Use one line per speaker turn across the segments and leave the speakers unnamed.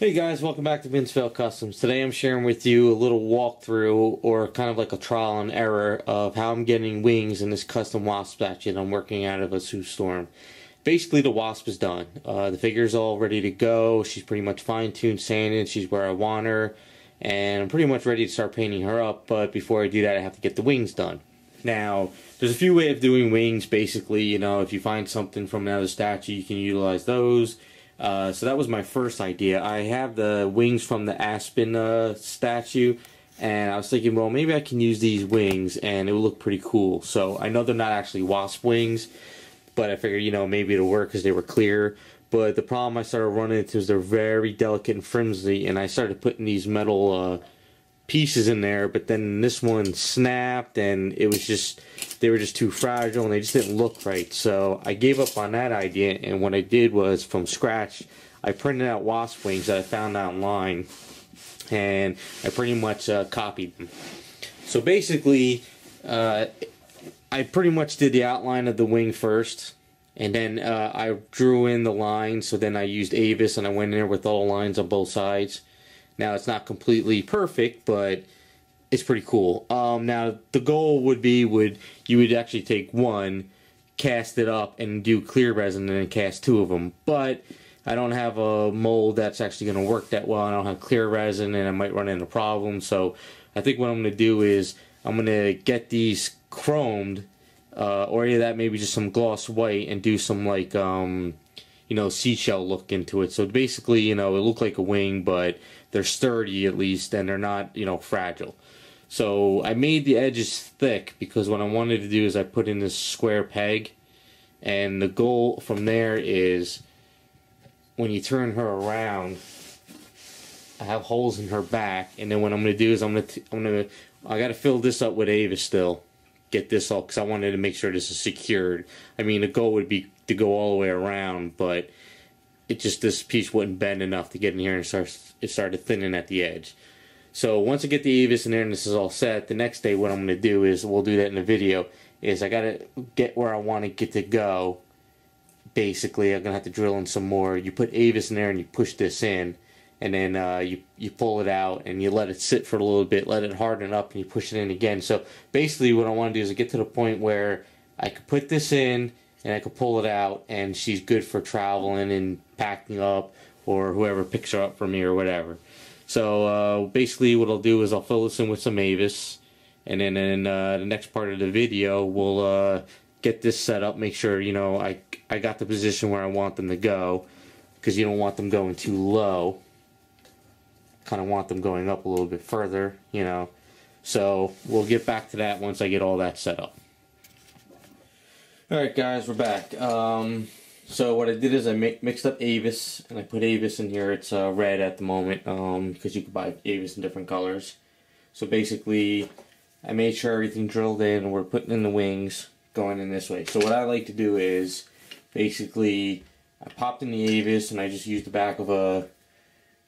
Hey guys, welcome back to Vince-Vell Customs. Today I'm sharing with you a little walkthrough, or kind of like a trial and error, of how I'm getting wings in this custom Wasp statue that I'm working out of a Sue Storm. Basically, the Wasp is done. The figure's all ready to go. She's pretty much fine-tuned, sanded. She's where I want her. And I'm pretty much ready to start painting her up, but before I do that, I have to get the wings done. Now, there's a few ways of doing wings. Basically, you know, if you find something from another statue, you can utilize those. So that was my first idea. I have the wings from the Aspen statue, and I was thinking, well, maybe I can use these wings and it will look pretty cool. So I know they're not actually Wasp wings, but I figured, you know, maybe it'll work because they were clear. But the problem I started running into is they're very delicate and flimsy, and I started putting these metal pieces in there, but then this one snapped, and it was just, they were just too fragile and they just didn't look right. So I gave up on that idea, and what I did was, from scratch, I printed out Wasp wings that I found online, and I pretty much copied them. So basically, I pretty much did the outline of the wing first, and then I drew in the lines. So then I used Avis, and I went in there with all the lines on both sides. Now, it's not completely perfect, but it's pretty cool. Now, the goal would be, you would actually take one, cast it up, and do clear resin, and then cast two of them. But I don't have a mold that's actually going to work that well. I don't have clear resin, and I might run into problems. So I think what I'm going to do is, I'm going to get these chromed, or either that, maybe just some gloss white, and do some, like, you know, seashell look into it. So basically, you know, it look like a wing, but they're sturdy at least, and they're not, you know, fragile. So I made the edges thick because what I wanted to do is I put in this square peg, and the goal from there is, when you turn her around, I have holes in her back, and then what I'm going to do is I got to fill this up with Avis still. Get this all, because I wanted to make sure this is secured. I mean, the goal would be to go all the way around, but it just, this piece wouldn't bend enough to get in here, and it started thinning at the edge. So once I get the Avis in there and this is all set, the next day what I'm going to do is, we'll do that in the video, is I got to get where I want to get to go. Basically, I'm going to have to drill in some more. You put Avis in there and you push this in, and then you pull it out and you let it sit for a little bit, let it harden up, and you push it in again. So basically what I want to do is get to the point where I could put this in and I could pull it out, and she's good for traveling and packing up, or whoever picks her up for me or whatever. So basically what I'll do is I'll fill this in with some Avis, and then in the next part of the video we'll get this set up, make sure, you know, I got the position where I want them to go, because you don't want them going too low. Kind of want them going up a little bit further, you know. So we'll get back to that once I get all that set up. Alright guys, we're back. So what I did is I mixed up Avis, and I put Avis in here. It's red at the moment, because you can buy Avis in different colors. So basically, I made sure everything drilled in, and we're putting in the wings going in this way. So what I like to do is, basically, I popped in the Avis, and I just used the back of a,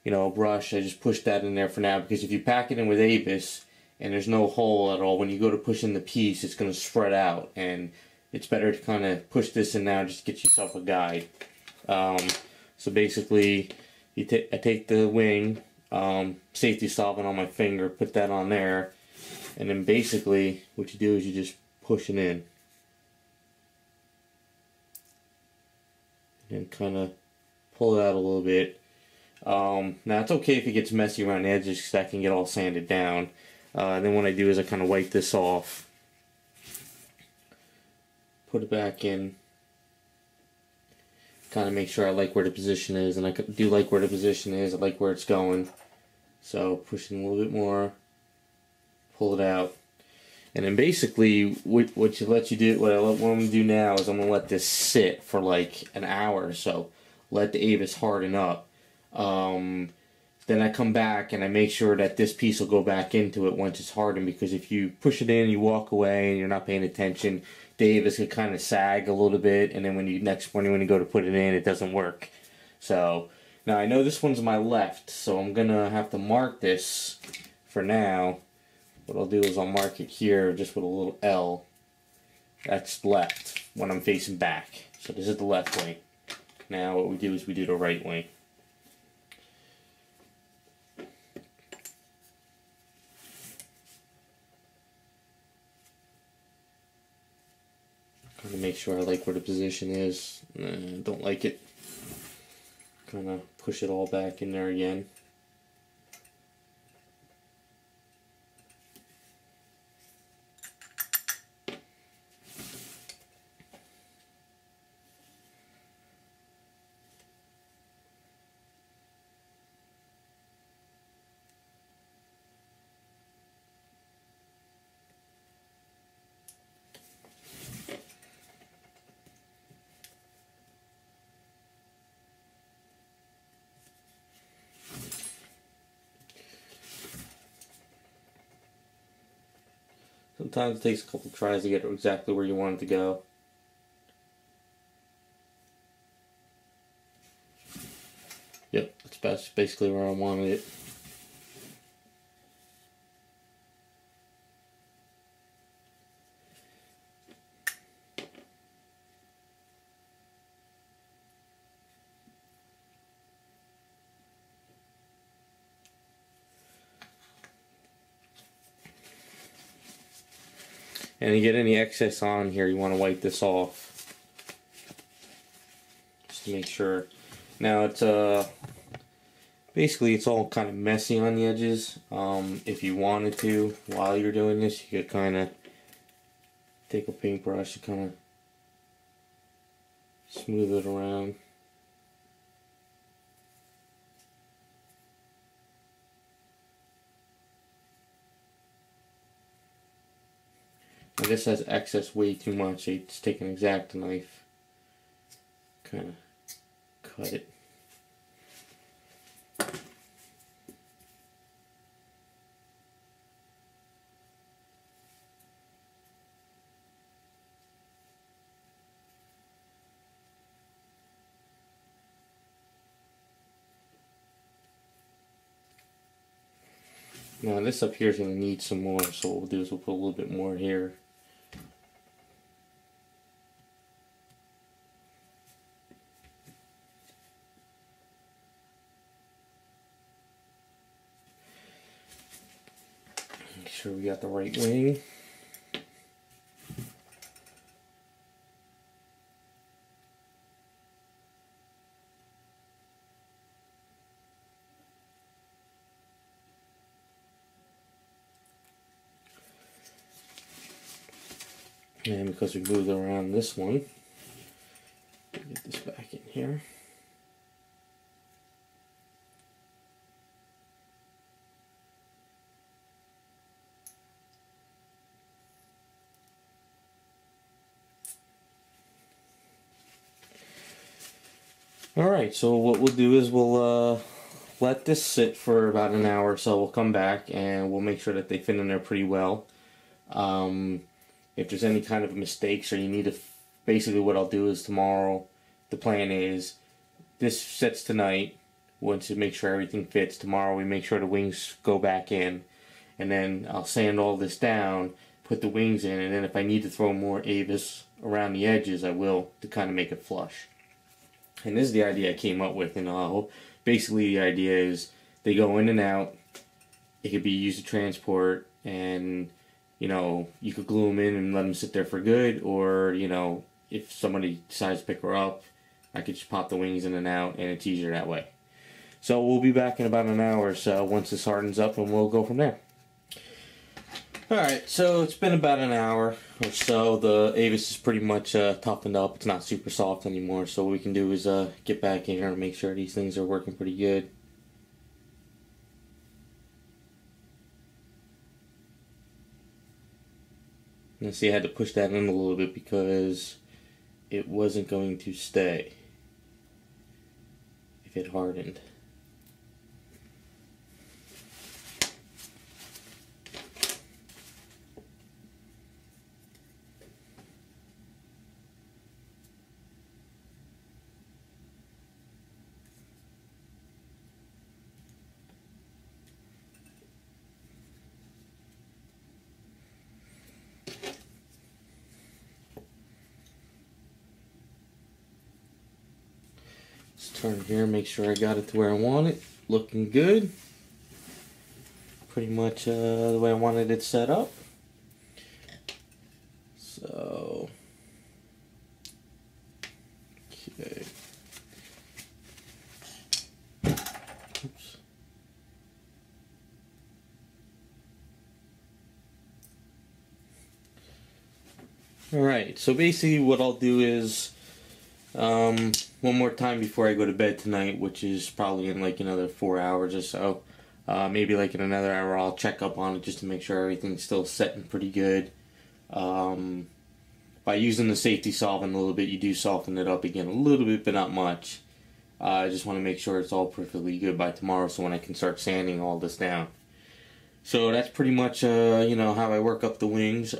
you know, a brush. I just pushed that in there for now, because if you pack it in with Avis, and there's no hole at all, when you go to push in the piece, it's going to spread out, and it's better to kind of push this in now, just to get yourself a guide. So basically, I take the wing, safety solvent on my finger, put that on there, and then basically what you do is you just push it in. And kind of pull it out a little bit. Now it's okay if it gets messy around the edges, because that can get all sanded down. Then what I do is I kind of wipe this off. Put it back in, kind of make sure I like where the position is, and I do like where the position is, I like where it's going. So push it a little bit more, pull it out, and then basically what I'm going to do now is I'm going to let this sit for like an hour or so, let the Avis harden up. Then I come back and I make sure that this piece will go back into it once it's hardened, because if you push it in, you walk away and you're not paying attention, the Avis can kind of sag a little bit, and then when you next morning when you go to put it in, it doesn't work. So now I know this one's my left, so I'm gonna have to mark this for now. What I'll do is I'll mark it here just with a little L. That's left when I'm facing back. So this is the left wing. Now what we do is we do the right wing. make sure I like where the position is. Don't like it. Kind of push it all back in there again. Sometimes it takes a couple tries to get it exactly where you want it to go. Yep, that's basically where I wanted it. And to get any excess on here, you want to wipe this off. Just to make sure. Now it's basically it's all kind of messy on the edges. If you wanted to, while you're doing this, you could kind of take a paintbrush and kind of smooth it around. Now this has excess way too much. I just take an X-Acto knife, kind of cut it. Now this up here is going to need some more, so what we'll do is we'll put a little bit more here. Make sure we got the right wing. And because we moved around this one, get this back in here. Alright, so what we'll do is we'll let this sit for about an hour or so. We'll come back and we'll make sure that they fit in there pretty well. If there's any kind of mistakes or you need to, basically what I'll do is tomorrow, the plan is, this sits tonight, once you make sure everything fits. Tomorrow we make sure the wings go back in, and then I'll sand all this down, put the wings in, and then if I need to throw more Avis around the edges, I will, to kind of make it flush. And this is the idea I came up with, and basically the idea is they go in and out, it could be used to transport, and you know, you could glue them in and let them sit there for good, or, you know, if somebody decides to pick her up, I could just pop the wings in and out, and it's easier that way. So we'll be back in about an hour or so once this hardens up, and we'll go from there. Alright, so it's been about an hour or so. The Avis is pretty much toughened up. It's not super soft anymore, so what we can do is get back in here and make sure these things are working pretty good. And see, I had to push that in a little bit because it wasn't going to stay if it hardened. Turn here, make sure I got it to where I want it. Looking good. Pretty much the way I wanted it set up. So Alright, so basically what I'll do is, one more time before I go to bed tonight, which is probably in like another 4 hours or so. Maybe like in another hour I'll check up on it just to make sure everything's still setting pretty good. By using the safety solvent a little bit, you do soften it up again a little bit, but not much. I just want to make sure it's all perfectly good by tomorrow so when I can start sanding all this down. So that's pretty much, you know, how I work up the wings.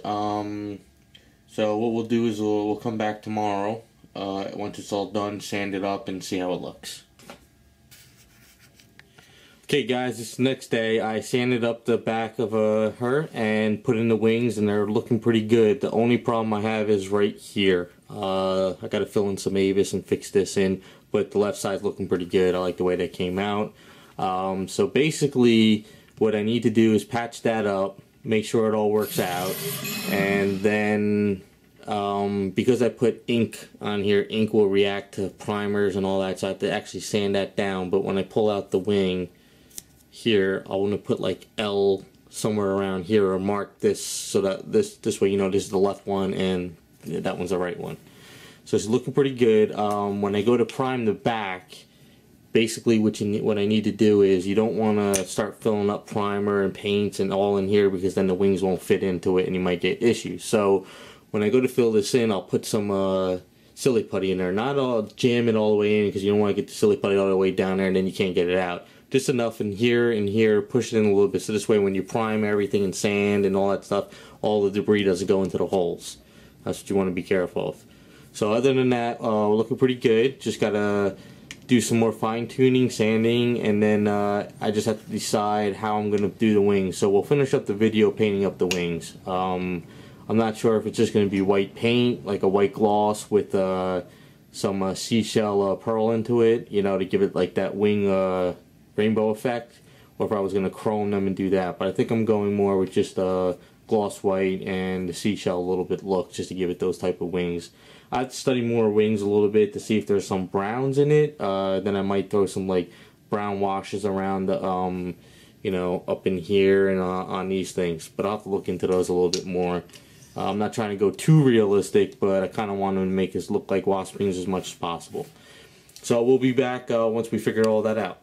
So what we'll do is we'll come back tomorrow, once it's all done, sand it up, and see how it looks. Okay guys, this next day I sanded up the back of her and put in the wings, and they're looking pretty good. The only problem I have is right here. I got to fill in some Avis and fix this in, but the left side's looking pretty good. I like the way that came out. So basically what I need to do is patch that up, make sure it all works out, and then because I put ink on here, ink will react to primers and all that, so I have to actually sand that down. But when I pull out the wing here, I want to put like L somewhere around here, or mark this so that this way you know this is the left one and that one's the right one. So it's looking pretty good. When I go to prime the back, basically what I need to do is, you don't want to start filling up primer and paints and all in here, because then the wings won't fit into it and you might get issues. So when I go to fill this in, I'll put some silly putty in there. Not all jam it all the way in, because you don't want to get the silly putty all the way down there and then you can't get it out. Just enough in here, push it in a little bit, so this way when you prime everything and sand and all that stuff, all the debris doesn't go into the holes. That's what you want to be careful of. So other than that, we're looking pretty good. Just gotta do some more fine tuning, sanding, and then I just have to decide how I'm gonna do the wings. So we'll finish up the video painting up the wings. I'm not sure if it's just gonna be white paint, like a white gloss with some seashell pearl into it, you know, to give it like that wing rainbow effect, or if I was going to chrome them and do that. But I think I'm going more with just gloss white and the seashell a little bit look, just to give it those type of wings. I'd study more wings a little bit to see if there's some browns in it. Then I might throw some like brown washes around the you know, up in here and on these things. But I'll have to look into those a little bit more. I'm not trying to go too realistic, but I kind of want to make this look like Wasp Wings as much as possible. So we'll be back once we figure all that out.